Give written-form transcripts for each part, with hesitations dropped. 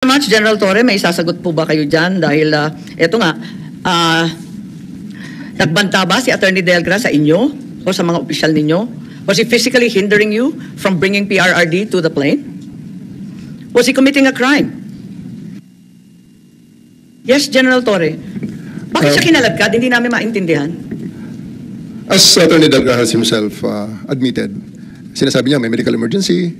Much, General Torre, may isasagot po ba kayo dyan? Dahil eto nga, nagbanta ba si Attorney Delgra sa inyo o sa mga opisyal ninyo? Was he physically hindering you from bringing PRRD to the plane? Was he committing a crime? Yes, General Torre. Bakit siya kinalagkad? Hindi namin maintindihan. As Attorney Delgra has himself admitted, sinasabi niya may medical emergency,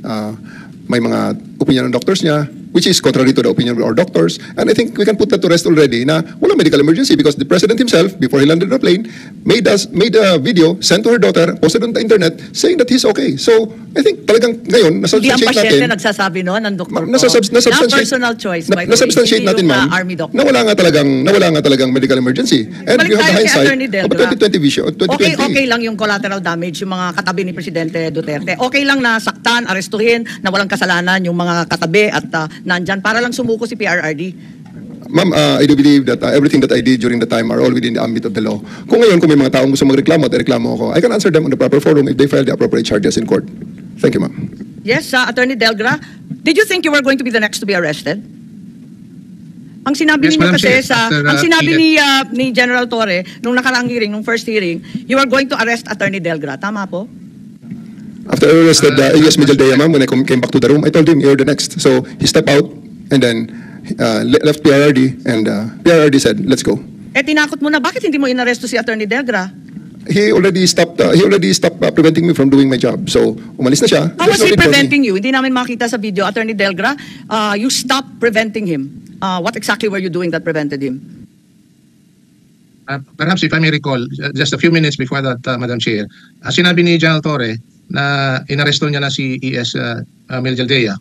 may mga opinion ng doctors niya, which is contrary to the opinion of our doctors. And I think we can put that to rest already na walang medical emergency because the President himself, before he landed on the plane, made a video, sent to her daughter, posted on the internet, saying that he's okay. So, I think talagang ngayon, Hindi nasubstantiate natin. ang pasyente nagsasabi noon, ang doktor ko. Na personal choice, by the way. Nasubstantiate natin, ma'am, na wala nga talagang medical emergency. And we have the hindsight of 2020 vision. Okay lang yung collateral damage, yung mga katabi ni Presidente Duterte. Okay lang na saktan, arestuhin, na walang kasalanan yung mga katabi at nandyan para lang sumuko si PRRD. Ma'am, I do believe that everything that I did during the time are all within the ambit of the law. Kung ngayon, kung may mga taong gusto magreklamo at reklamo ako, I can answer them on the proper forum if they file the appropriate charges in court. Thank you, ma'am. Yes, Attorney Delgra, did you think you were going to be the next to be arrested? Ang sinabi niyo kasi ang sinabi ni General Torre nung nakaraang hearing, nung first hearing, you were going to arrest Attorney Delgra. Tama po? After I arrested Elias Mijaldea, ma'am, when I came back to the room, I told him, you're the next. So he stepped out and then left PRRD and PRRD said, let's go. Eh, tinakot mo na. Bakit hindi mo inaresto si Attorney Delgra? He already stopped preventing me from doing my job. So umalis na siya. How was he preventing you? Hindi namin makita sa video, Attorney Delgra. You stopped preventing him. What exactly were you doing that prevented him? Perhaps if I may recall, just a few minutes before that, Madam Chair, sinabi ni General Torre na inaresto niya na si E.S. Mijaldea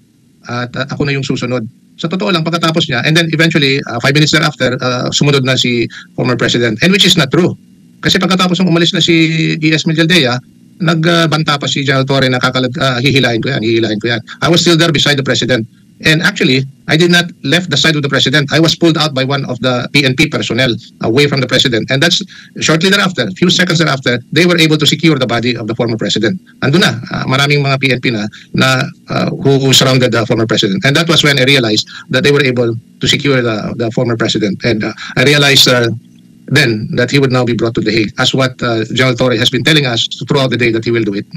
at ako na yung susunod. Sa totoo lang, pagkatapos niya, and then eventually, 5 minutes thereafter, sumunod na si former President. And which is not true. Kasi pagkatapos ng umalis na si E.S. Mijaldea, nagbanta pa si General Torre na hihilahin ko yan. I was still there beside the President. And actually, I did not left the side of the President. I was pulled out by one of the PNP personnel away from the President. And that's shortly thereafter, a few seconds thereafter, they were able to secure the body of the former President. Andun na, maraming mga PNP who surrounded the former President. And that was when I realized that they were able to secure the former President. And I realized then that he would now be brought to The Hague, as what General Torre has been telling us throughout the day that he will do it.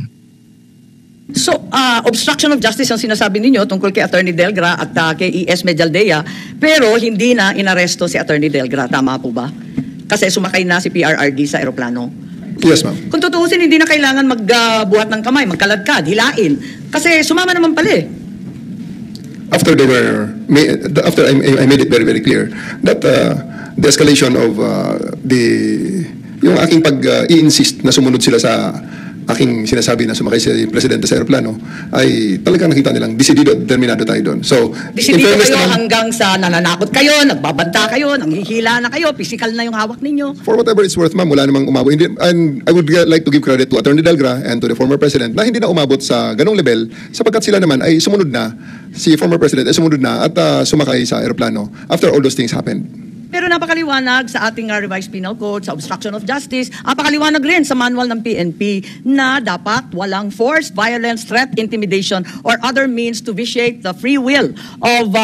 So, obstruction of justice ang sinasabi ninyo tungkol kay Attorney Delgra at kay E.S. Mijaldea, pero hindi na inaresto si Attorney Delgra. Tama po ba? Kasi sumakay na si PRRD sa aeroplano. Yes, ma'am. Kung tutuusin, hindi na kailangan magbuhat ng kamay, magkalagkad, hilain. Kasi sumama naman pala eh. After I made it very, very clear that the escalation of yung aking pag-i-insist na sumunod sila sa aking sinasabi na sumakay si Presidente sa aeroplano ay talagang nakita nilang decidido, determinado tayo doon. So, decidido kayo hanggang sa nananakot kayo, nagbabanta kayo, nanghihila na kayo, physical na yung hawak ninyo. For whatever it's worth, ma'am, wala namang umabot. And I would like to give credit to Attorney Delgra and to the former President na hindi na umabot sa ganong level sapagkat sila naman ay sumunod na, si former President ay sumunod na at sumakay sa aeroplano after all those things happened. Pero napakaliwanag sa ating revised penal code, sa obstruction of justice, napakaliwanag rin sa manual ng PNP na dapat walang force, violence, threat, intimidation, or other means to vitiate the free will of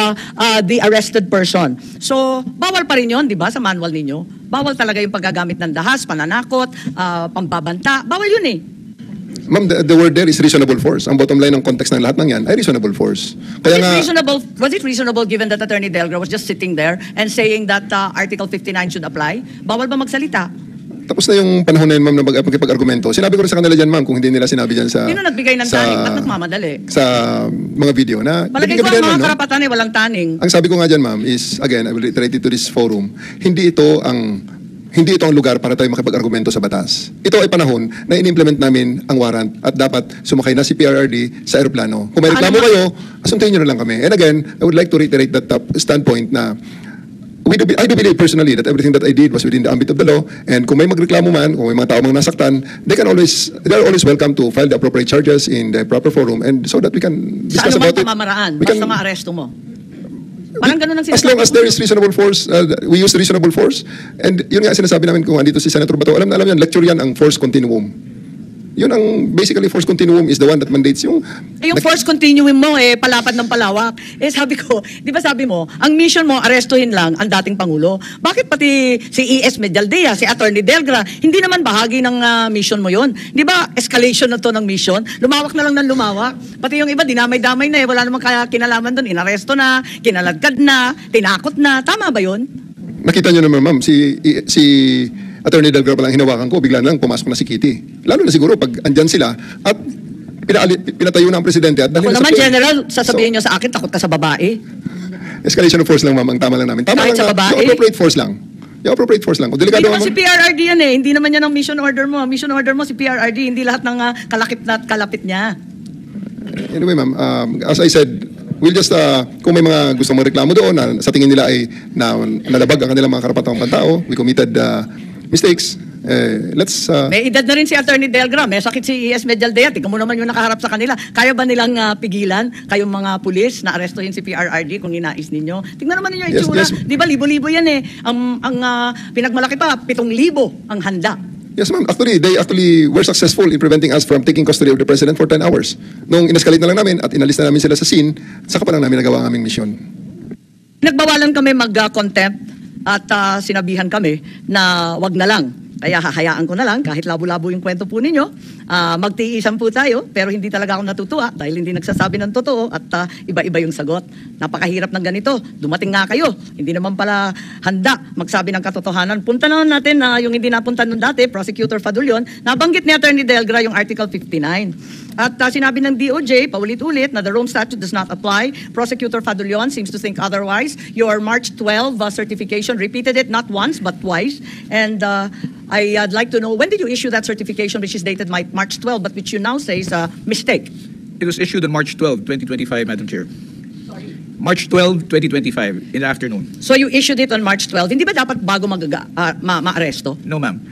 the arrested person. So, bawal pa rin yun, di ba, sa manual ninyo? Bawal talaga yung paggagamit ng dahas, pananakot, pambabanta. Bawal yun eh. Ma'am, the word there is reasonable force. Ang bottom line ng context ng lahat ng yan ay reasonable force. Kaya was it reasonable given that Attorney Delgra was just sitting there and saying that Article 59 should apply? Bawal ba magsalita? Tapos na yung panahon na yun, ma'am, na magkipag-argumento. Sinabi ko rin sa kanila dyan, ma'am, kung hindi nila sinabi dyan sa... Sino nagbigay ng taning? Ba't nagmamadali? Sa mga video na... Palagay ko ang mga karapatan eh, walang taning. Ang sabi ko nga dyan, ma'am, is, again, I will reiterate it to this forum, hindi ito ang lugar para tayo makipag-argumento sa batas. Ito ay panahon na in-implement namin ang warrant at dapat sumakay na si PRRD sa aeroplano. Kung may reklamo kayo, asuntayin nyo na lang kami. And again, I would like to reiterate that standpoint na I do believe personally that everything that I did was within the ambit of the law, and kung may magreklamo man, kung may mga tao mang nasaktan, they are always welcome to file the appropriate charges in the proper forum and so that we can discuss about it. Sa anumang pamamaraan, basta ma-aresto mo. Parang ganun ang as long as there is reasonable force, we use reasonable force. And yun nga sinasabi namin kung andito si Senator Bato, alam na yan, lecture yan ang force continuum. Yun ang basically force continuum is the one that mandates yung... Yung force continuum mo, palapad ng palawak. Sabi ko, di ba sabi mo, ang mission mo, arestuhin lang ang dating Pangulo. Bakit pati si E.S. Medialdea, si Attorney Delgra, hindi naman bahagi ng mission mo yun? Di ba, escalation na to ng mission? Lumawak na lang ng lumawak. Pati yung iba, dinamay-damay na wala namang kinalaman doon. Inaresto na, kinaladkad na, tinakot na. Tama ba yun? Nakita nyo naman, ma'am, si Attorney Delgra pa lang hinawakan ko, bigla na lang pumasok na si Kitty. Lalo na siguro pag andyan sila at pinatayo na ang presidente at Ako naman, General, sasabihin nyo sa akin, takot ka sa babae. Escalation of force lang, ma'am, ang tama lang namin. Tama Kahit lang sa na, babae? yung appropriate force lang. Yung appropriate force lang. Kung Hindi delikado naman naman, si PRRD yan Hindi naman yan ang mission order mo. Mission order mo si PRRD, hindi lahat ng kalakip na at kalapit niya. anyway, ma'am, as I said, we'll just, kung may mga gustong magreklamo doon na sa tingin nila ay nalabag ang kanilang mga karapatang pantao, we committed mistakes, let's... May edad na rin si Attorney Delgra. May sakit si E.S. Medialdea. Tingnan mo naman yung nakaharap sa kanila. Kaya ba nilang pigilan kayong mga pulis na arestuhin si PRRD kung inais ninyo? Tingnan naman ninyo yung itsura. Yes. Di ba, libo-libo yan Ang pinagmalaki pa, 7,000 ang handa. Yes, ma'am. Actually, they actually were successful in preventing us from taking custody of the president for 10 hours. Nung inescalate na lang namin at inalis na namin sila sa scene, saka pa lang namin nagawa ang aming mission. Nagbawalan kami mag-contempt at sinabihan kami na wag na lang. Kaya hahayaan ko na lang kahit labo-labo yung kwento po ninyo. Magtiisan po tayo pero hindi talaga ako natutuwa dahil hindi nagsasabi ng totoo at iba-iba yung sagot. Napakahirap ng ganito. Dumating nga kayo. Hindi naman pala handa magsabi ng katotohanan. Punta naman natin na yung hindi napunta nun dati, Prosecutor Fadulyon, nabanggit ni Attorney Delgra yung Article 59. At sinabi ng DOJ, paulit-ulit, na the Rome Statute does not apply. Prosecutor Fadulyon seems to think otherwise. Your March 12 certification repeated it not once but twice. And I'd like to know, when did you issue that certification which is dated March 12 but which you now say is a mistake? It was issued on March 12, 2025, Madam Chair. March 12, 2025, in the afternoon. So you issued it on March 12. Hindi ba dapat bago ma-aresto? No, ma'am.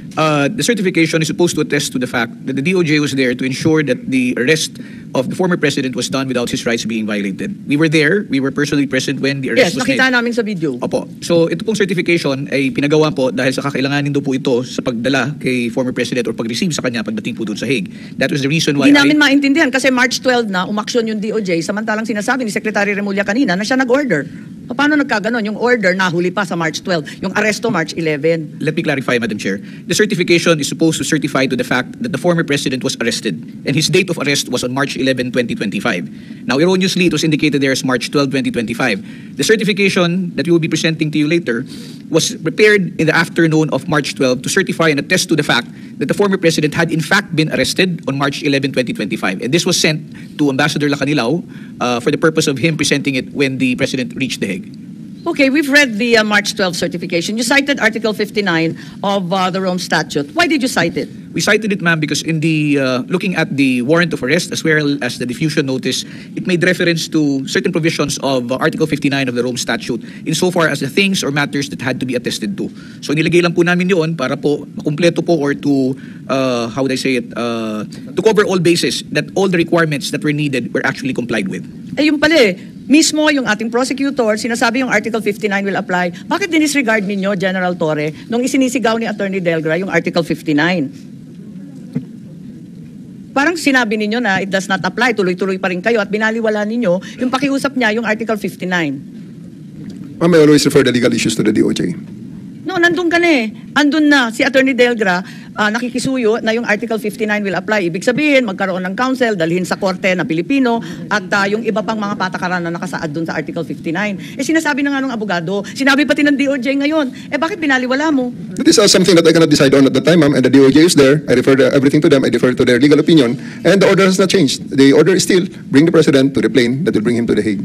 The certification is supposed to attest to the fact that the DOJ was there to ensure that the arrest of the former president was done without his rights being violated. We were there. We were personally present when the arrest Yes, was nakita made. namin sa video. Opo. So ito pong certification ay pinagawa po dahil sa kakailanganin daw po ito sa pagdala kay former president or pag-receive sa kanya pagdating po doon sa Hague. That was the reason why Hindi namin maintindihan kasi March 12 na umaksyon yung DOJ samantalang sinasabi ni Secretary Remulla kanina na siya nag-order. Paano nagkaganon? Yung order nahuli pa sa March 12. Yung aresto March 11. Let me clarify, Madam Chair. The certification is supposed to certify to the fact that the former president was arrested and his date of arrest was on March 11, 2025. Now, erroneously, it was indicated there as March 12, 2025. The certification that we will be presenting to you later was prepared in the afternoon of March 12 to certify and attest to the fact that the former president had in fact been arrested on March 11, 2025. And this was sent to Ambassador Lacanilao for the purpose of him presenting it when the president reached The Hague. Okay, we've read the March 12 certification. You cited Article 59 of the Rome Statute. Why did you cite it? We cited it, ma'am, because in the looking at the warrant of arrest as well as the diffusion notice, it made reference to certain provisions of Article 59 of the Rome Statute insofar as the things or matters that had to be attested to. So nilagay lang po namin yun para po makumpleto po or to, how would I say it, to cover all bases that all the requirements that were needed were actually complied with. Yung pala mismo yung ating prosecutor, sinasabi yung Article 59 will apply. Bakit dinisregard ninyo, General Torre, nung isinisigaw ni Attorney Delgra yung Article 59? Parang sinabi ninyo na it does not apply, tuloy-tuloy pa rin kayo at binaliwala ninyo yung pakiusap niya, yung Article 59. Ma'am, I always refer the legal issues to the DOJ. No, nandun ka na Andun na si Attorney Delgra, nakikisuyo na yung Article 59 will apply. Ibig sabihin, magkaroon ng counsel, dalhin sa korte na Pilipino, at yung iba pang mga patakaran na nakasaad dun sa Article 59. Sinasabi na nga ng abogado, sinabi pati ng DOJ ngayon, bakit binaliwala mo? That is something that I cannot decide on at the time, ma'am, and the DOJ is there. I refer everything to them. I defer to their legal opinion, and the order has not changed. The order is still bring the president to the plane that will bring him to The Hague.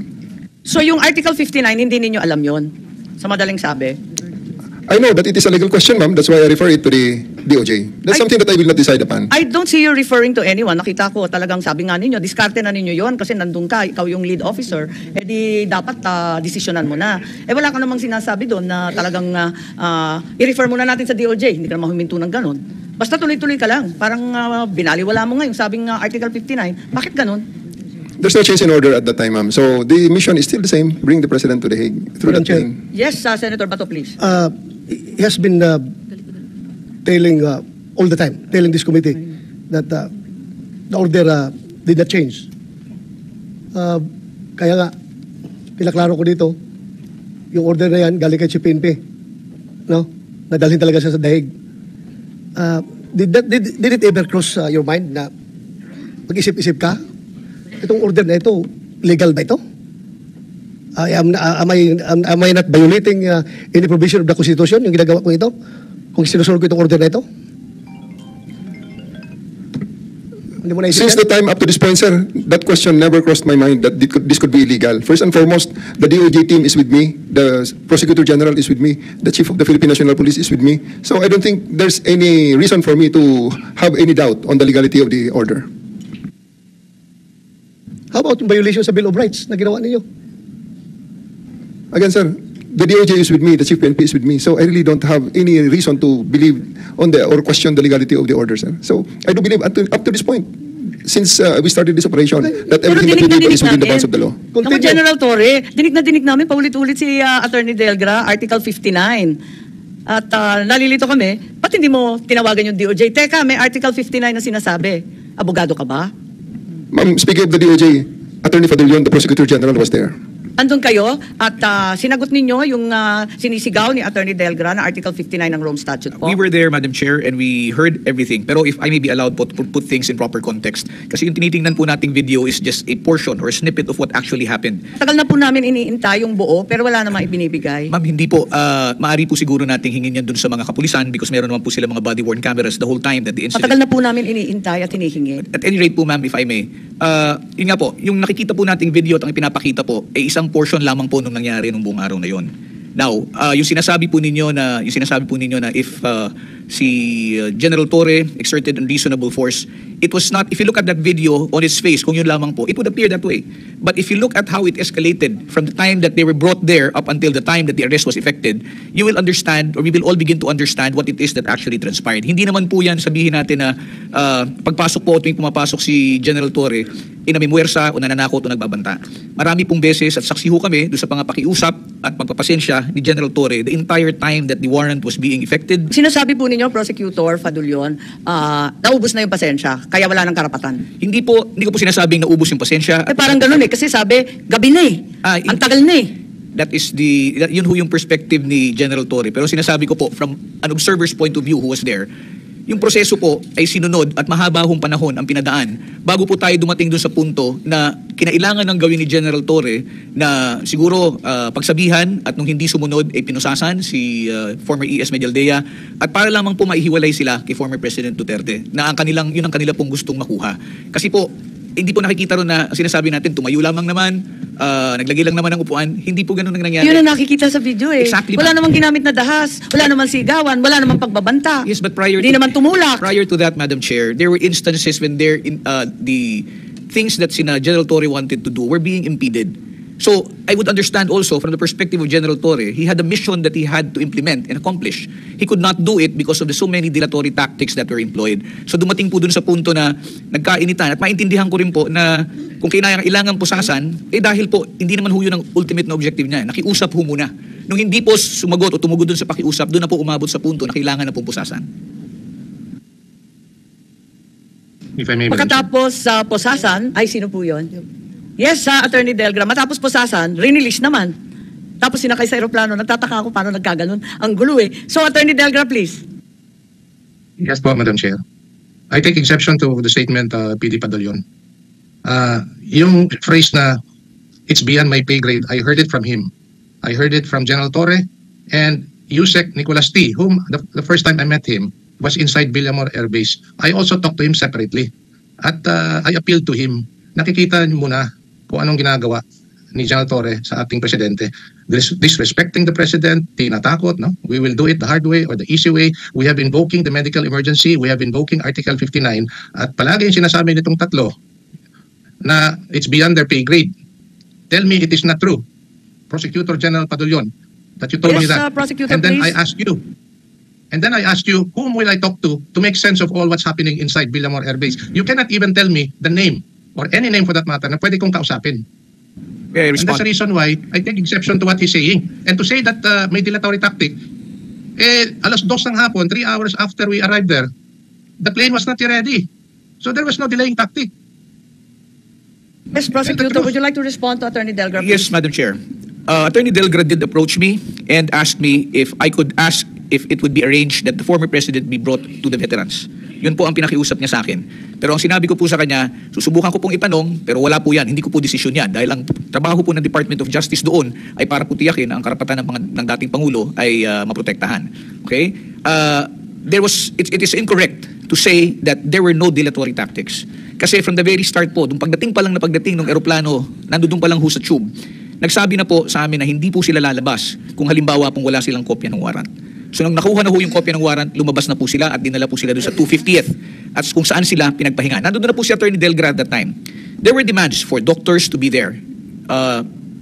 So yung Article 59, hindi ninyo alam yon sa madaling sabi? I know that it is a legal question, ma'am. That's why I refer it to the DOJ. That's something that I will not decide upon. I don't see you referring to anyone. Nakita ko talagang sabi nga ninyo, diskarte na ninyo yon kasi nandun ka, ikaw yung lead officer. Di dapat desisyonan mo na. Wala ka namang sinasabi doon na talagang i-refer muna natin sa DOJ. Hindi ka naman huminto ng ganon. Basta tuloy-tuloy ka lang. Parang binaliwala mo nga yung sabing Article 59. Bakit ganon? There's no change in order at that time, ma'am. So the mission is still the same. Bring the president to The Hague through that plane. Yes, Senator Bato, please. He has been telling all the time, telling this committee that the order did not change. Kaya nga, pinaklaro ko dito, yung order na yan, galing kay Chief PNP. No? Nadalhin talaga siya sa dahig. Did it ever cross your mind na mag-isip-isip ka? Itong order na ito, legal ba ito? Am I not violating any provision of the Constitution, yung ginagawa ko ito? Kung sinusunod ko itong order na ito? Hindi mo naisip Since yan? the time up to this point, sir, that question never crossed my mind that this could be illegal. First and foremost, the DOJ team is with me, the Prosecutor General is with me, the Chief of the Philippine National Police is with me. So I don't think there's any reason for me to have any doubt on the legality of the order. How about yung violation sa Bill of Rights na ginawa ninyo? Again, sir, the DOJ is with me, the Chief PNP is with me, so I really don't have any reason to believe on or question the legality of the order, sir. So I do believe up to this point, since we started this operation, that Pero everything that we dinig na did is dinig within the namin. bounds of the law. Naku, Continue. General Torre, dinig na dinig namin, paulit-ulit si Attorney Delgra, Article 59. At nalilito kami, ba't hindi mo tinawagan yung DOJ? Teka, may Article 59 na sinasabi. Abogado ka ba? Ma'am, speaking of the DOJ, Attorney Fadulyon, the Prosecutor General, was there. Andun kayo at sinagot ninyo yung sinisigaw ni Attorney Delgra na Article 59 ng Rome Statute po. We were there, Madam Chair, and we heard everything. Pero if I may be allowed po to put things in proper context, kasi yung tinitingnan po nating video is just a portion or a snippet of what actually happened. Tagal na po namin iniintay yung buo pero wala namang ibinibigay. Ma'am, hindi po. Maaari po siguro nating hingin yan dun sa mga kapulisan because meron naman po sila mga body-worn cameras the whole time that the incident... Matagal na po namin iniintay at hinihingi. At any rate po, ma'am, if I may, yun nga po, yung nakikita po nating video at ang ipinapakita po, ay isang portion lamang po nung nangyari nung buong araw na yon. Now, yung sinasabi po ninyo na if si General Torre exerted unreasonable force, it was not, if you look at that video on his face, kung yun lamang po, it would appear that way. But if you look at how it escalated from the time that they were brought there up until the time that the arrest was effected, you will understand, or we will all begin to understand what it is that actually transpired. Hindi naman po yan sabihin natin na pagpasok po, tuwing pumapasok si General Torre, inamimuwersa o nananakot o nagbabanta. Marami pong beses at saksi ho kami doon sa mga pakiusap at pagpapasensya ni General Torre the entire time that the warrant was being effected. Sinasabi po ninyo, Prosecutor Fadulyon, naubos na yung pasensya, kaya wala nang karapatan. Hindi ko po sinasabing naubos yung pasensya. Parang ganun kasi sabi, gabi na ang tagal na That is yun ho yung perspective ni General Torre. Pero sinasabi ko po, from an observer's point of view who was there, yung proseso po ay sinunod at mahaba hong panahon ang pinadaan bago po tayo dumating doon sa punto na kinailangan ng gawin ni General Torre na siguro pagsabihan at nung hindi sumunod ay pinusasan si former ES Medialdea at para lamang po maihiwalay sila kay former President Duterte na yun ang kanila pong gustong makuha. Kasi po, hindi po nakikita ron na sinasabi natin tumayo lamang naman, naglagay lang naman ng upuan. Hindi po ganun ang nangyari. Yun ang nakikita sa video Exactly, Wala namang ginamit na dahas, wala namang sigawan, wala namang pagbabanta. Yes, but Hindi naman tumulak. Prior to that, Madam Chair, there were instances when the things that General Torre wanted to do were being impeded. So, I would understand also from the perspective of General Torre, he had a mission that he had to implement and accomplish. He could not do it because of the so many dilatory tactics that were employed. So, dumating po dun sa punto na nagkainitan at maintindihan ko rin po na kung kailangan pusasan, dahil po, hindi naman ho yun ang ultimate na objective niya. Nakiusap ho muna. Nung hindi po sumagot o tumugod dun sa pakiusap, dun na po umabot sa punto na kailangan na pong pusasan. If I may, Madam Chair. Pagkatapos sa posasan, ay sino po yun? Yes, Attorney Delgra. Matapos posasan, release naman. Tapos sinakay sa aeroplano, nagtataka ako paano nagkaganon. Ang gulo So, Attorney Delgra, please. Yes po, Madam Chair. I take exception to the statement, PD Padulyon. Yung phrase na, it's beyond my pay grade, I heard it from him. I heard it from General Torre and Yusek Nicolas T., whom the first time I met him was inside Villamor Air Base. I also talked to him separately. At I appealed to him. Nakikita niyo muna kung anong ginagawa ni General Torre sa ating presidente. Disrespecting the president, tinatakot, no? We will do it the hard way or the easy way. We have invoking the medical emergency. We have invoking Article 59. At palagi yung sinasabi nitong tatlo na it's beyond their pay grade. Tell me it is not true. Prosecutor General Padulyon, that you told me that. Prosecutor, and then please. I asked you, whom will I talk to make sense of all what's happening inside Villamor Air Base? You cannot even tell me the name or any name for that matter na pwede kong kausapin. May I And that's the reason why I take exception to what he's saying. And to say that may dilatory tactic, alas 2 ng hapon, 3 hours after we arrived there, the plane was not ready. So there was no delaying tactic. Yes, Prosecutor, would you like to respond to Attorney Delgra, Yes, please? Madam Chair. Attorney Delgra did approach me and asked me if I could ask if it would be arranged that the former president be brought to the veterans. Yun po ang pinakiusap niya sa akin. Pero ang sinabi ko po sa kanya, susubukan ko pong itanong, pero wala po yan. Hindi ko po desisyon yan. Dahil ang trabaho po ng Department of Justice doon ay para po tiyakin na ang karapatan ng dating Pangulo ay maprotektahan. Okay? It is incorrect to say that there were no dilatory tactics. Kasi from the very start po, pagdating ng eroplano, nandun pa lang ho sa tube, nagsabi na po sa amin na hindi po sila lalabas kung halimbawa pong wala silang kopya ng warrant. So nung nakuha na ho yung kopya ng warrant, lumabas na po sila at dinala po sila doon sa 250th at kung saan sila pinagpahinga. Nandun na po si Attorney Delgra at that time. There were demands for doctors to be there.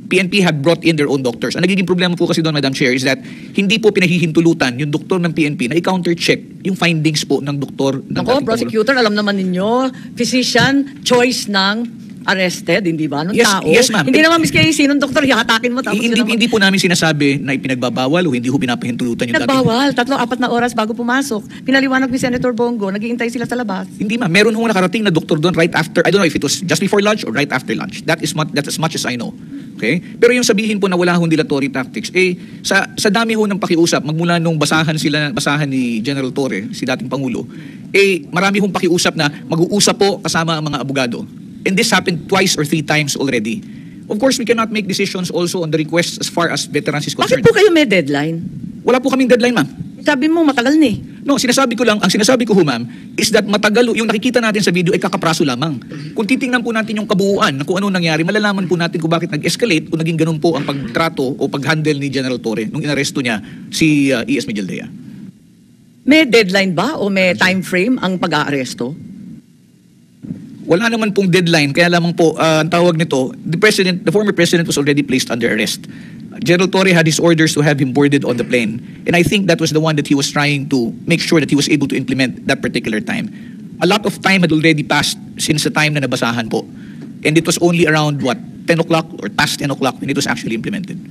PNP had brought in their own doctors. Ang nagiging problema po kasi doon, Madam Chair, is that hindi po pinahihintulutan yung doktor ng PNP na i-counter-check yung findings po ng doktor ng Ako, dating prosecutor, alam naman ninyo, physician, choice ng arrested, hindi ba? Nung Yes, tao. yes, ma'am. Hindi naman miski sinong doktor, hihatakin mo. Tapos Hindi po namin sinasabi na ipinagbabawal o hindi ho pinapahintulutan yung dating. Nagbawal. 3-4 na oras bago pumasok. Pinaliwanag ni Senator Bongo, naghihintay sila sa labas. Hindi ma'am, meron ho nakarating na doktor doon right after, I don't know if it was just before lunch or right after lunch. That's as much as I know. Okay? Pero yung sabihin po na wala hong dilatory tactics, sa dami ho ng pakiusap, magmula nung basahan ni General Torre, si dating Pangulo, marami hong pakiusap na mag-uusap po kasama ang mga abogado. And this happened 2 or 3 times already. Of course, we cannot make decisions also on the requests as far as veterans is Bakit concerned. po kayo may deadline? Wala po kaming deadline, ma'am. Sabi mo, matagal ni. No, ang sinasabi ko ho, ma'am, is that matagal, yung nakikita natin sa video ay kakapraso lamang. Kung titingnan po natin yung kabuuan na kung ano nangyari, malalaman po natin kung bakit nag-escalate o naging ganun po ang pagtrato o pag-handle ni General Torre nung inaresto niya si E.S. Mijaldea. May deadline ba o may time frame ang pag-aaresto? Wala naman pong deadline, kaya lamang po ang tawag nito, the former president was already placed under arrest. General Torre had his orders to have him boarded on the plane. And I think that was the one that he was trying to make sure that he was able to implement that particular time. A lot of time had already passed since the time na nabasahan po. And it was only around, 10 o'clock or past 10 o'clock when it was actually implemented.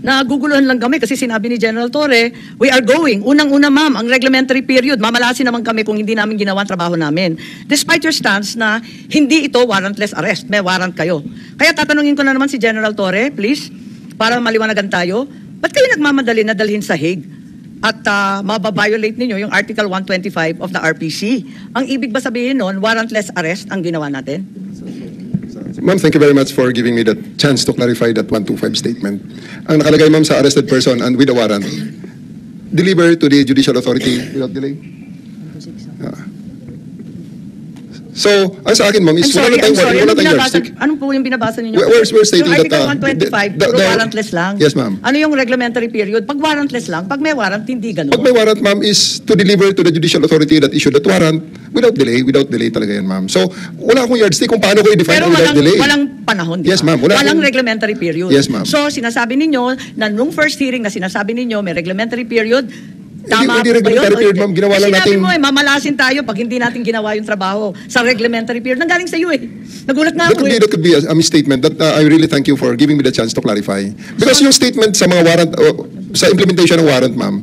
Naguguluhan lang kami kasi sinabi ni General Torre, we are going. Unang-una, ma'am, ang reglementary period, mamalasin naman kami kung hindi namin ginawa ang trabaho namin. Despite your stance na hindi ito warrantless arrest, may warrant kayo. Kaya tatanungin ko na naman si General Torre, please, para maliwanagan tayo, ba't kayo nagmamadali na dalhin sa Hague? At mababiolate ninyo yung Article 125 of the RPC. Ang ibig ba sabihin nun, warrantless arrest ang ginawa natin? Ma'am, thank you very much for giving me the chance to clarify that 125 statement. Ang nakalagay, ma'am, sa arrested person and with a warrant, deliver to the judicial authority without delay. So, ang sa akin, ma'am, is wala tayong yardstick. Anong po yung binabasa ninyo? We're stating yung that, Article 125, puro warrantless lang. Yes, ma'am. Ano yung reglementary period? Pag warrantless lang, pag may warrant, hindi ganun. Pag may warrant, ma'am, is to deliver to the judicial authority that issued that warrant without delay talaga yan, ma'am. So, wala akong yardstick kung paano ko i-define Pero without delay. walang panahon, di ba? Yes, ma'am. Walang reglementary period. Yes, ma'am. So, sinasabi ninyo, na nung first hearing na sinasabi ninyo, may reglementary period, tama Hindi ba yun? reglementary period, ma'am. Ginawa lang natin. Sinabi mo mamalasin tayo pag hindi natin ginawa yung trabaho sa reglementary period. Nanggaling sa iyo eh. Nagulat nga ako eh. That could be a misstatement that I really thank you for giving me the chance to clarify. Because yung statement sa mga warrant, sa implementation ng warrant, ma'am,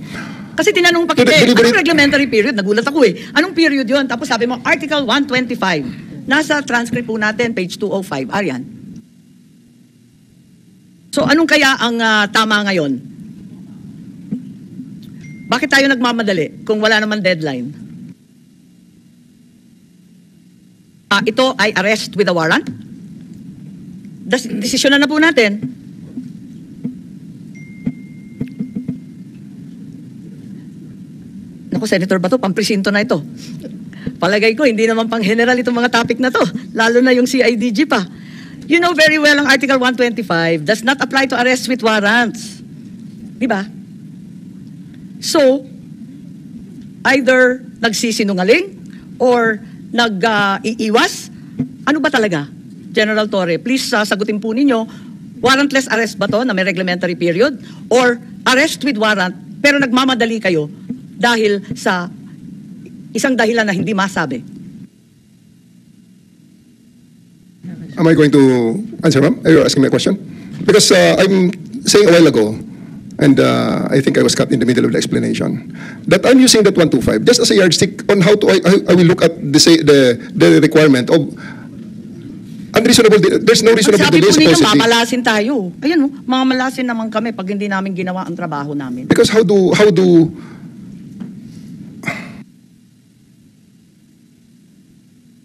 Kasi tinanong pa kita, anong reglementary period? Nagulat ako eh. Anong period yun? Tapos sabi mo, Article 125. Nasa transcript po natin, page 205. Arian. So anong kaya ang tama ngayon? Bakit tayo nagmamadali kung wala naman deadline? Ito ay arrest with a warrant? Desisyonan na po natin. Naku, Senator Bato, pampresinto na ito. Palagay ko, hindi naman pang general itong mga topic na to. Lalo na yung CIDG pa. You know very well ang Article 125 does not apply to arrests with warrants. Diba? So, either nagsisinungaling or nag-iiwas. Ano ba talaga? General Torre, please sagutin po ninyo, warrantless arrest ba to na may reglementary period? Or arrest with warrant pero nagmamadali kayo dahil sa isang dahilan na hindi masabi? am I going to answer, ma'am? Are you asking me a question? Because I'm saying a while ago, and I think I was cut in the middle of the explanation, that I'm using that 125 just as a yardstick on how to I will look at the requirement of unreasonable. There's no reasonable Sabi delay po ninyo, supposedly. mamalasin tayo. Ayan, mamalasin naman kami pag hindi namin ginawa ang trabaho namin. Because how do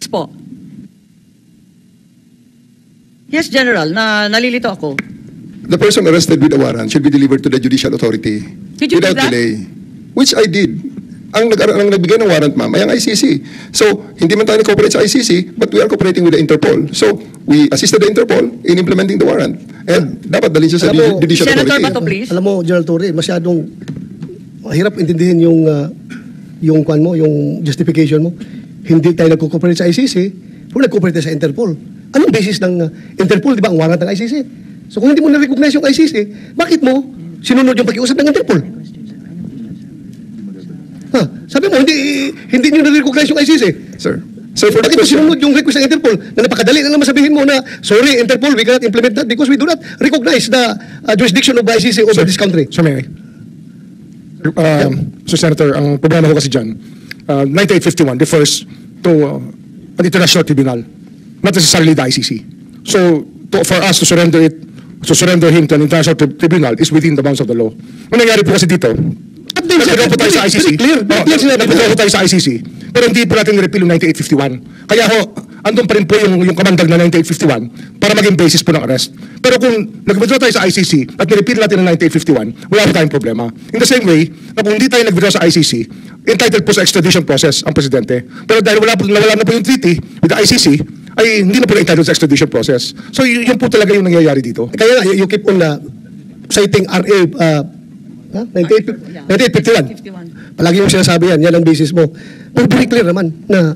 Po. Yes, General, nalilito ako. the person arrested with a warrant should be delivered to the judicial authority Did you do without that? delay, which I did. Ang nagbigay ng warrant, ma'am, ay ang ICC. So, hindi man tayo cooperate sa ICC, but we are cooperating with the Interpol. So, we assisted the Interpol in implementing the warrant. And dapat dalhin siya sa Alam mo, judicial Senator authority. Bato, please. Alam mo, General Torre, masyadong mahirap intindihin yung kwan mo, yung justification mo. Hindi tayo nagko-cooperate sa ICC, pero nag-cooperate sa Interpol. Anong basis ng Interpol, di ba, ang warrant ng ICC? So kung hindi mo na-recognize yung ICC, bakit mo sinunod yung pakiusap ng Interpol? Ha? Sabi mo, hindi nyo na-recognize yung ICC. Sir, for the Bakit mo question, sinunod yung request ng Interpol na napakadali na naman sabihin mo na, sorry, Interpol, we cannot implement that because we do not recognize the jurisdiction of the ICC over this country. Sir, may I? Sir Senator, ang problema ko kasi dyan, 9851 refers to an international tribunal, not necessarily the ICC. So, for us to surrender him to an international tribunal is within the bounds of the law. Ang nangyari po kasi dito, nagpagawa po tayo sa ICC. Nagpagawa po tayo sa ICC. Pero hindi po natin repeal yung 9851. Kaya ho, andun pa rin po yung kamandag na 9851 para maging basis po ng arrest. Pero kung nag-withdraw tayo sa ICC at nirepeal natin ang 9851, wala po tayong problema. In the same way, na kung hindi tayo nag-withdraw sa ICC, entitled po sa extradition process ang presidente. Pero dahil nawala na po yung treaty with the ICC, ay hindi na po entitled sa extradition process. So yun po talaga yung nangyayari dito. Kaya you keep on citing RA 9851. Palagi yung sinasabi yan ang basis mo. Pero very clear naman na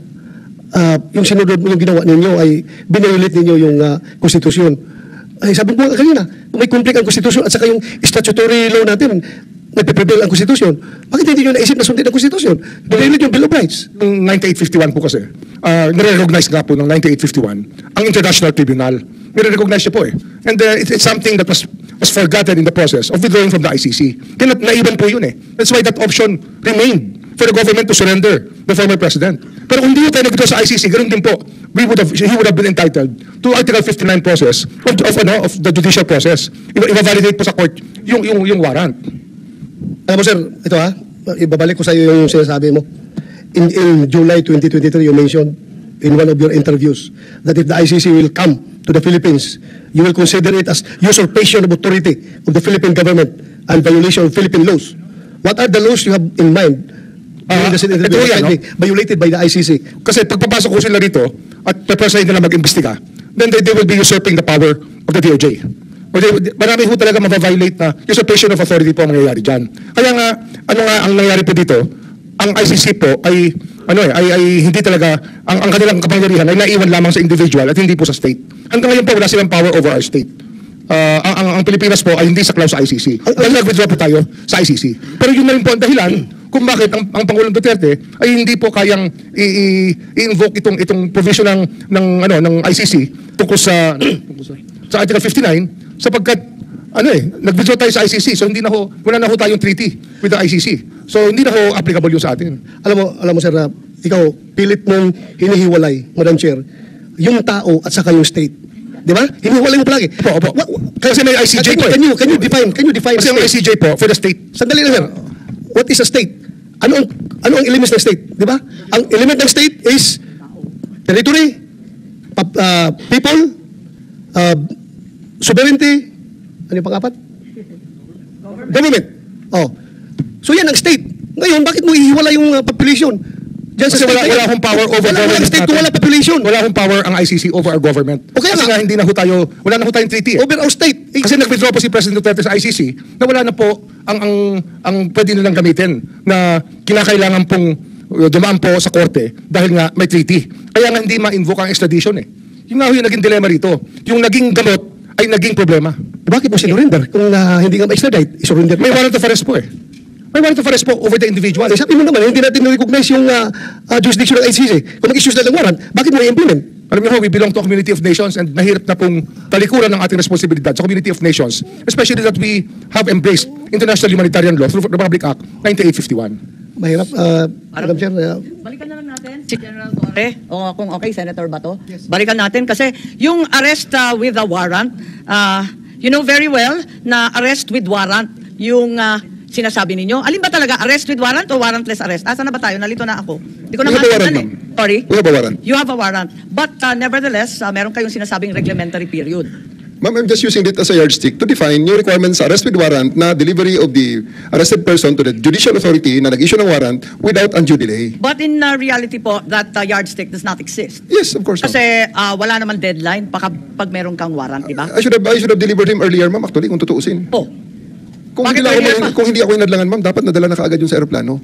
yung sinunod mo, yung ginawa ninyo ay binayulit ninyo yung konstitusyon. Ay sabi ko kanina, kung may conflict ang konstitusyon at saka yung statutory law natin, nagpe-prevail ang konstitusyon, bakit hindi nyo naisip na sundin ang konstitusyon? Binayulit yung Bill of Rights. Yung 9851 po kasi, nire-recognize nga po ng 9851 ang International Tribunal. Nire-recognize siya po eh. And it's something that was forgotten in the process of withdrawing from the ICC. Kaya naiwan po yun eh. That's why that option remained for the government to surrender the former president. Pero kung hindi tayo nag-withdraw sa ICC, ganun din po, he would have been entitled to Article 59 process of the judicial process. I-validate po sa court yung warrant. Alam mo sir, ito ibabalik ko sa iyo yung sinasabi mo. In July 2023, you mentioned in one of your interviews that if the ICC will come to the Philippines, you will consider it as usurpation of authority of the Philippine government and violation of Philippine laws. What are the laws you have in mind during the Senate interview that might be violated by the ICC? Kasi pagpapasok ko sila rito at preparation nila mag-imbestiga, then they will be usurping the power of the DOJ. Marami ho talaga ma-violate na usurpation of authority po ang mangyayari dyan. Kaya nga, ano nga ang nangyayari po dito, ang ICC po ay hindi talaga, ang kanilang kapangyarihan ay naiwan lamang sa individual at hindi po sa state. Hanggang ngayon po wala silang power over our state. Ang Pilipinas po ay hindi saklaw sa ICC. Dahil nag-withdraw po tayo sa ICC. Pero yun na rin po ang dahilan kung bakit ang Pangulong Duterte ay hindi po kayang i-invoke itong provision ng ICC tungkol sa Article 59 sapagkat nag-withdraw tayo sa ICC, so wala na ho tayong treaty with the ICC. So hindi na ho applicable yun sa atin. Alam mo sir, ikaw pilit mong hinihiwalay, Madam Chair, yung tao at saka yung state. Di ba? Hinihiwalay mo palagi. Opo. Kasi may ICJ po. Can you define Kasi may ICJ po for the state. Sandali lang sir. What is a state? Ano ang elements ng state? Di ba? Ang element ng state is territory, people, sovereignty, ano yung pang-apat? Government. So yan ang state. Ngayon, bakit mo ihiwala yung population? Kasi wala akong power over government state natin. wala population. Wala akong power ang ICC over our government. Okay, kasi nga hindi na ho tayo, wala na ho tayong treaty. Over our state. Kasi nag-withdraw po si President Duterte sa ICC na wala na po ang pwede nilang gamitin na kinakailangan pong dumaan po sa korte dahil nga may treaty. Kaya nga hindi ma-invoke ang extradition eh. Yung nga ho yung naging dilema rito. Yung naging gamot ay naging problema. Bakit mo sinurinder? Kung hindi ka ma-extradite, isurrender. May warrant of arrest po eh. May warrant of arrest po over the individual. Sabi mo naman, hindi natin na-recognize yung jurisdiction ng ICC. Kung mag-issues na ng warrant, bakit mo i-implement? Alam niyo ho, we belong to a community of nations and mahirap na pong talikuran ng ating responsibilidad sa community of nations, especially that we have embraced international humanitarian law through the Republic Act 1951. Mahirap, Madam Chair. Balikan na lang natin si General Torre. O kung okay, Senator Bato. Balikan natin kasi yung arrest with a warrant, you know very well na arrest with warrant yung sinasabi ninyo. Alin ba talaga? Arrest with warrant o warrantless arrest? Asa na ba tayo? Nalito na ako. Hindi ko na We have a warrant, maintindihan ma'am. Sorry? We have a warrant. You have a warrant. But nevertheless, meron kayong sinasabing reglementary period. Ma'am, I'm just using it as a yardstick to define yung requirements sa arrest with warrant na delivery of the arrested person to the judicial authority na nag-issue ng warrant without undue delay. But in reality po, that yardstick does not exist. Yes, of course, ma'am. Kasi wala naman deadline pag meron kang warrant, di ba? I should have delivered him earlier, ma'am, actually, kung tutuusin. Oh, Kung Bakit hindi, earlier pa? kung hindi ako inadlangan, ma'am, dapat nadala na kaagad yung sa aeroplano.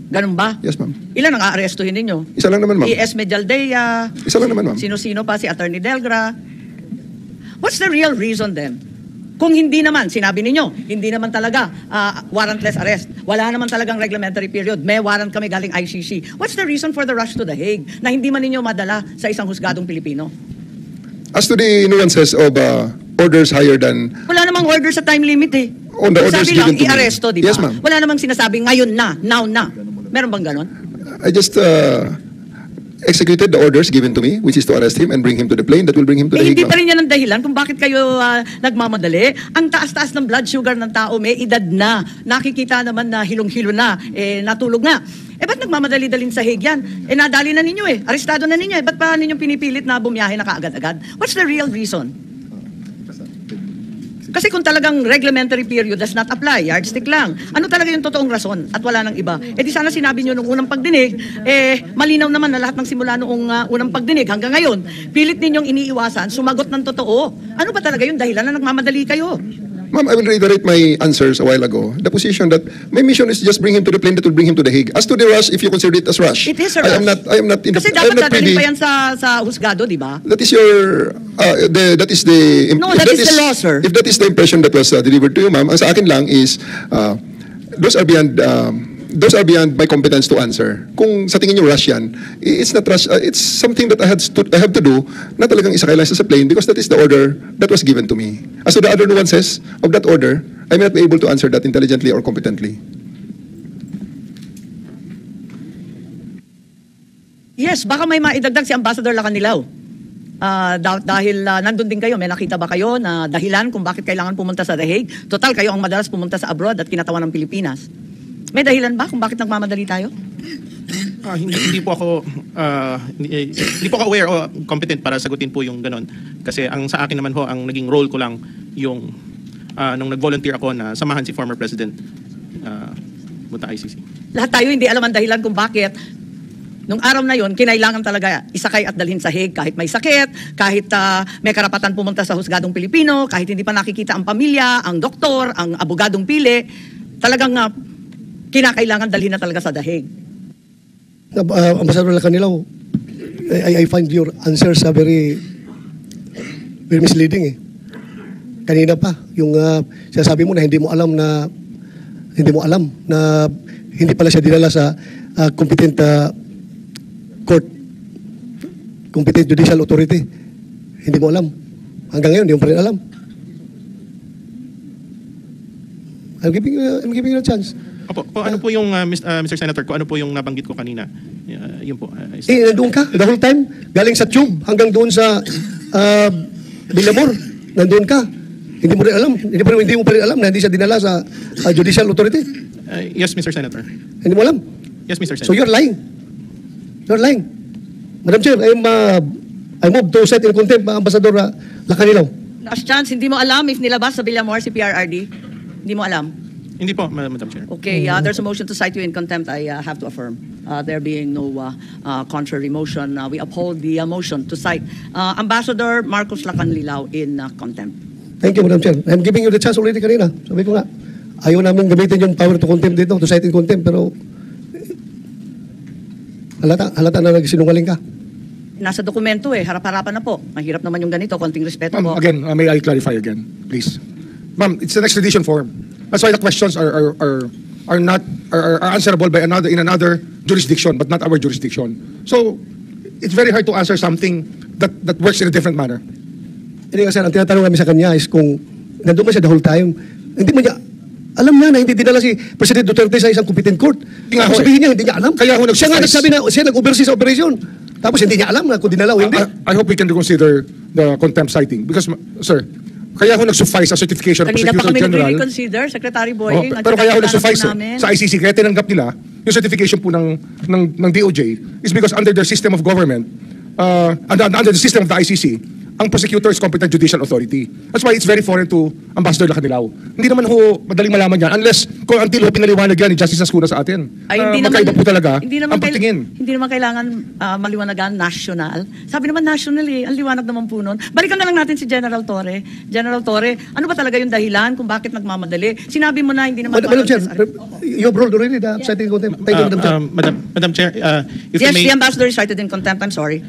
ganun ba? Yes, ma'am. Ilan ang aarestuhin ninyo? Isa lang naman, ma'am. E.S. Medialdea, Isa lang naman, ma'am. sino-sino pa, si Attorney Delgra. What's the real reason then? Kung hindi naman, sinabi ninyo, hindi naman talaga warrantless arrest. Wala naman talagang reglementary period. May warrant kami galing ICC. What's the reason for the rush to the Hague na hindi man ninyo madala sa isang husgadong Pilipino? As to the nuances of orders higher than Wala namang order sa time limit eh. On the orders Sabi lang, given to me. i-aresto, di ba? Yes, ma'am. Wala namang sinasabi ngayon na, now na. Meron bang ganon? I just executed the orders given to me, which is to arrest him and bring him to the plane that will bring him to the Hague. Hindi pa ma'am. rin yan ang dahilan kung bakit kayo nagmamadali. Ang taas-taas ng blood sugar ng tao, may edad na. Nakikita naman na hilong-hilo na, natulog na. Ba't nagmamadali-dalin sa Hague yan? Nadali na ninyo arestado na ninyo Ba't pa ninyong pinipilit na bumiyahe na kaagad-agad? What's the real reason? Kasi kung talagang reglementary period does not apply, yardstick lang. Ano talaga yung totoong rason at wala nang iba? Di sana sinabi nyo nung unang pagdinig, malinaw naman na lahat ng simula noong unang pagdinig hanggang ngayon, pilit ninyong iniiwasan, sumagot ng totoo. Ano ba talaga yung dahilan na nagmamadali kayo? Ma'am, I will reiterate my answers a while ago. The position that my mission is just bring him to the plane that will bring him to the Hague. As to the rush, if you consider it as rush, It is a I am rush. not in the, Kasi I am dapat not dadalhin privy. pa yan sa husgado, di ba? That is your, that is the... No, if that is the law, sir. If that is the impression that was delivered to you, ma'am, ang sa akin lang is, those are beyond my competence to answer. Kung sa tingin niyo rush yan, it's not rush, it's something that I have to do na talagang isakay lang sa plane because that is the order that was given to me. As to the other nuances of that order, I may not be able to answer that intelligently or competently. Yes, baka may maidagdag si Ambassador Lacanilaw. Dahil nandun din kayo, may nakita ba kayo na dahilan kung bakit kailangan pumunta sa The Hague? Total, kayo ang madalas pumunta sa abroad at kinatawan ng Pilipinas. May dahilan ba kung bakit nagmamadali tayo? Hindi po ako aware o competent para sagutin po yung ganon. Kasi ang sa akin naman ho, ang naging role ko lang yung nung nag-volunteer ako na samahan si former President punta ICC. Lahat tayo hindi alam ang dahilan kung bakit nung araw na yon kinailangan talaga isakay at dalhin sa Hague kahit may sakit, kahit may karapatan pumunta sa husgadong Pilipino, kahit hindi pa nakikita ang pamilya, ang doktor, ang abogadong pili, talagang kinakailangan dalhin na talaga sa The Hague. Ambassador Lacanilaw, I find your answers very misleading Kanina pa, yung sinasabi mo na hindi mo alam na hindi pala siya dinala sa competent court, competent judicial authority. Hindi mo alam. Hanggang ngayon, hindi mo pa rin alam. I'm giving you a chance. Opo, ano po yung Mr. Senator, kung ano po yung nabanggit ko kanina? Yun po. Nandun ka the whole time. Galing sa tube hanggang doon sa Villamor. Nandun ka. Hindi mo rin alam. Hindi mo pa rin alam na hindi siya dinala sa judicial authority. Yes, Mr. Senator. Hindi mo alam. Yes, Mr. Senator. So you're lying. You're lying. Madam Chair, I move to set in contempt Ambassador Lacanilaw. Last chance, hindi mo alam if nilabas sa Villamor si PRRD? Hindi mo alam? Hindi po, Madam Chair. Okay, there's a motion to cite you in contempt. I have to affirm. There being no contrary motion, we uphold the motion to cite Ambassador Marcos Lacanilaw in contempt. Thank you, Madam Chair. I'm giving you the chance already kanina. Sabi ko nga, ayaw namin gamitin yung power to contempt dito, to cite in contempt, pero halata na nagsinungaling ka. Nasa dokumento harap-harapan na po. Mahirap naman yung ganito, konting respeto po. Ma'am, again, may I clarify again, please? Ma'am, it's an extradition form. That's why the questions are answerable by in another jurisdiction, but not our jurisdiction. So it's very hard to answer something that works in a different manner. Hindi nga, sir, ang tinatanong namin sa kanya is kung nandun man siya the whole time, hindi mo niya, alam niya na hindi dinala si President Duterte sa isang competent court. Nga ho, Sabihin niya, hindi niya alam. Kaya ho siya nga nagsabi na siya nag-oversee sa operation. Tapos hindi niya alam na kung dinala o hindi. I hope we can reconsider the contempt citing because, sir, kaya ho nag-suffice sa certification ng Kanina pa Prosecutor kami General. nag-reconsider, Secretary Boying. Oh, pero kaya ho nag-suffice sa ICC, kaya tinanggap nila yung certification po ng DOJ is because under their system of government, under the system of the ICC, ang prosecutor is competent judicial authority. That's why it's very foreign to Ambassador Lacanilaw. Hindi naman ho madaling malaman yan unless kung until ho pinaliwanag yan ni Justice Ascuna sa atin. Ay, hindi magkaiba naman, po talaga hindi naman ang pagtingin. Hindi naman kailangan maliwanagan national. Sabi naman national eh, ang liwanag naman po nun. Balikan na lang natin si General Torre. General Torre, ano ba talaga yung dahilan kung bakit nagmamadali? Sinabi mo na hindi naman... Madam Chair, you have ruled already the citing contempt. Thank you, Madam Chair. Madam Chair, if Yes, I may... the ambassador is cited in contempt. I'm sorry.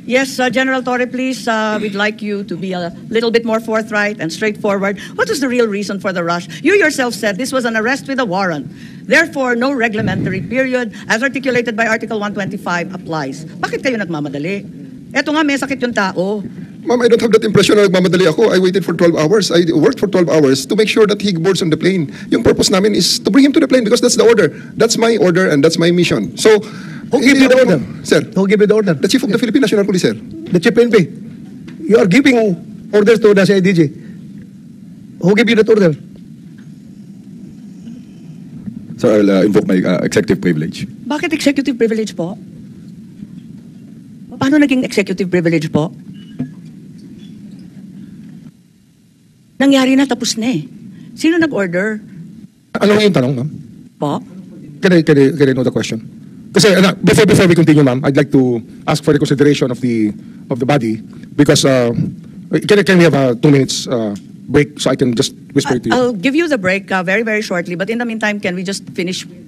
Yes, General Torre, please, we'd like you to be a little bit more forthright and straightforward. What is the real reason for the rush? You yourself said this was an arrest with a warrant. Therefore, no reglementary period as articulated by Article 125 applies. Bakit kayo nagmamadali? Eto nga, may sakit yung tao. Ma'am, I don't have that impression na nagmamadali ako. I waited for 12 hours. I worked for 12 hours to make sure that he boards on the plane. Yung purpose namin is to bring him to the plane because that's the order. That's my order and that's my mission. So, Who gave you the order? Sir, Who gave you the order? the Chief of the Philippine National Police, sir. The Chief PNP. You are giving orders to the CIDG. Who gave you that order? So I'll invoke my executive privilege. Bakit executive privilege po? Paano naging executive privilege po? Nangyari na, tapos na eh. Sino nag-order? Ano yung tanong, ma'am? Po? Can I know the question? Kasi before we continue, ma'am, I'd like to ask for the consideration of the body because can we have a 2 minutes break so I can just whisper to you? I'll give you the break very, very shortly. But in the meantime, can we just finish with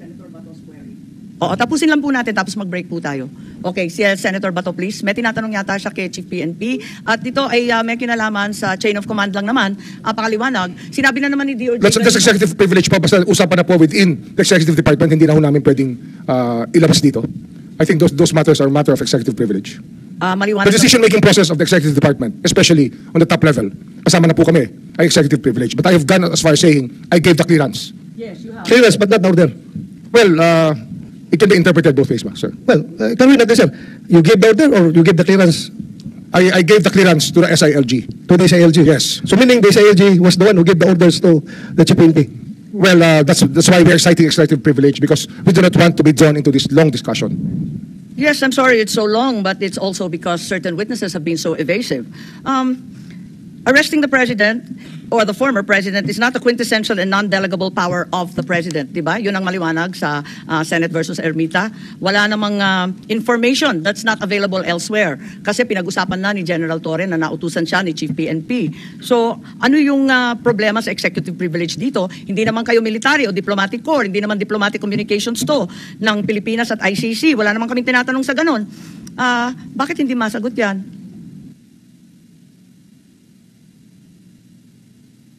Senator Bato's query? Oo, tapusin lang po natin tapos mag-break po tayo. Okay, si Senator Bato, please. May tinatanong yata siya kay Chief PNP. At ito ay may kinalaman sa chain of command lang naman. Pakaliwanag. Sinabi na naman ni DOJ... That's executive privilege pa. Basta usapan na po within the executive department. Hindi na ho namin pwedeng ilabas dito. I think those matters are a matter of executive privilege. Maliwanag. The decision-making process of the executive department, especially on the top level, kasama na po kami, ay executive privilege. But I have gone as far as saying, I gave the clearance. Yes, you have. Clearance, but not order. Well, it can be interpreted both ways, sir. Well, can we not, sir? You gave the order or you gave the clearance I gave the clearance to the SILG. to the SILG? Yes. So meaning the SILG was the one who gave the orders to the Chief PNP? Well, that's why we are citing executive privilege because we do not want to be drawn into this long discussion. Yes, I'm sorry it's so long, but it's also because certain witnesses have been so evasive. Arresting the president or the former president is not the quintessential and non-delegable power of the president, di ba? Yun ang maliwanag sa Senate versus Ermita. Wala namang information that's not available elsewhere kasi pinag-usapan na ni General Torre na nautusan siya ni Chief PNP. So, ano yung problema sa executive privilege dito? Hindi naman kayo military o diplomatic corps, hindi naman diplomatic communications to ng Pilipinas at ICC. Wala naman kaming tinatanong sa ganun. Bakit hindi masagot yan?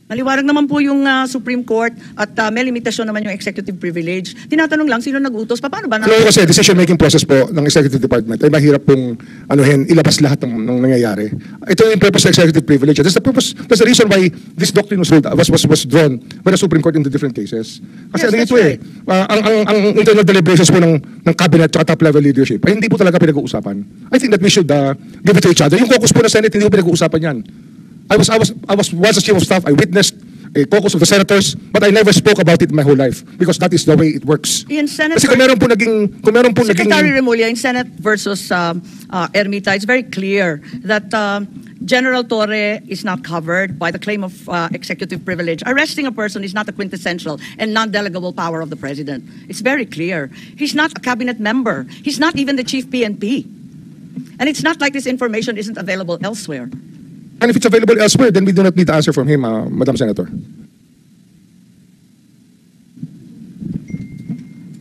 Maliwanag naman po yung Supreme Court at may limitasyon naman yung executive privilege. Tinatanong lang, sino nag-utos? Paano ba? Ano kasi decision-making process po ng executive department ay mahirap pong ilabas lahat ng nangyayari. Ito yung purpose ng executive privilege. That's the reason why this doctrine was drawn by the Supreme Court in the different cases. Kasi Yes, ito right. ang internal deliberations po ng cabinet at top-level leadership ay hindi po talaga pinag-uusapan. I think that we should give it to each other. Yung caucus po ng Senate, hindi po pinag-uusapan yan. I was once a chief of staff. I witnessed a caucus of the senators, but I never spoke about it my whole life because that is the way it works. In Senate, Kasi kung meron po naging Secretary Remulla, in Senate versus Ermita, it's very clear that General Torre is not covered by the claim of executive privilege. Arresting a person is not a quintessential and non-delegable power of the president. It's very clear. He's not a cabinet member. He's not even the chief PNP. And it's not like this information isn't available elsewhere. And if it's available elsewhere, then we do not need the answer from him, Madam Senator.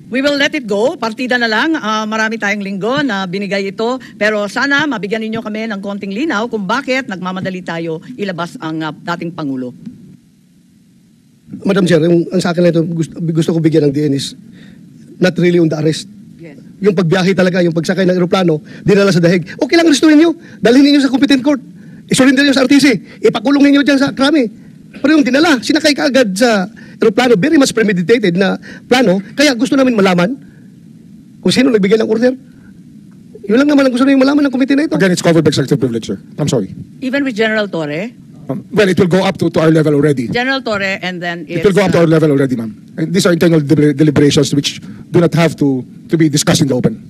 We will let it go. Partida na lang. Marami tayong linggo na binigay ito. Pero sana mabigyan ninyo kami ng konting linaw kung bakit nagmamadali tayo ilabas ang dating Pangulo. Madam Chair, ang sa akin lang ito, gusto ko bigyan ng DN is not really on the arrest. Yes. Yung pagbiyahe talaga, yung pagsakay ng eroplano, dinala sa dahig. Okay lang, restuin nyo. Dalhin ninyo sa competent court. Isurrender nyo sa RTC. Ipakulong ninyo dyan sa krami. Pero yung dinala, sinakay ka agad sa eroplano, very much premeditated na plano. Kaya gusto namin malaman kung sino nagbigay ng order. Yun lang naman ang gusto namin malaman ng committee na ito. Again, it's covered by executive privilege, sir. I'm sorry. Even with General Torre? Well, it will go up to our level already. General Torre, and then It will go up to our level already, ma'am. And these are internal deliberations which do not have to be discussed in the open.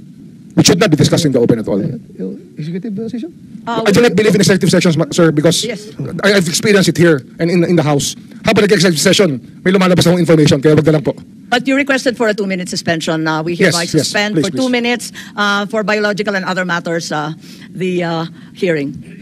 Which should not be discussed in the open at all. Yung executive session? I do not believe in executive sessions, sir, because Yes. I've experienced it here and in the House. Habang nag-executive session, may lumalabas akong information, kaya wag na lang po. But you requested for a 2-minute suspension. We hereby Yes, yes. suspend Please, for 2 please. minutes for biological and other matters the hearing.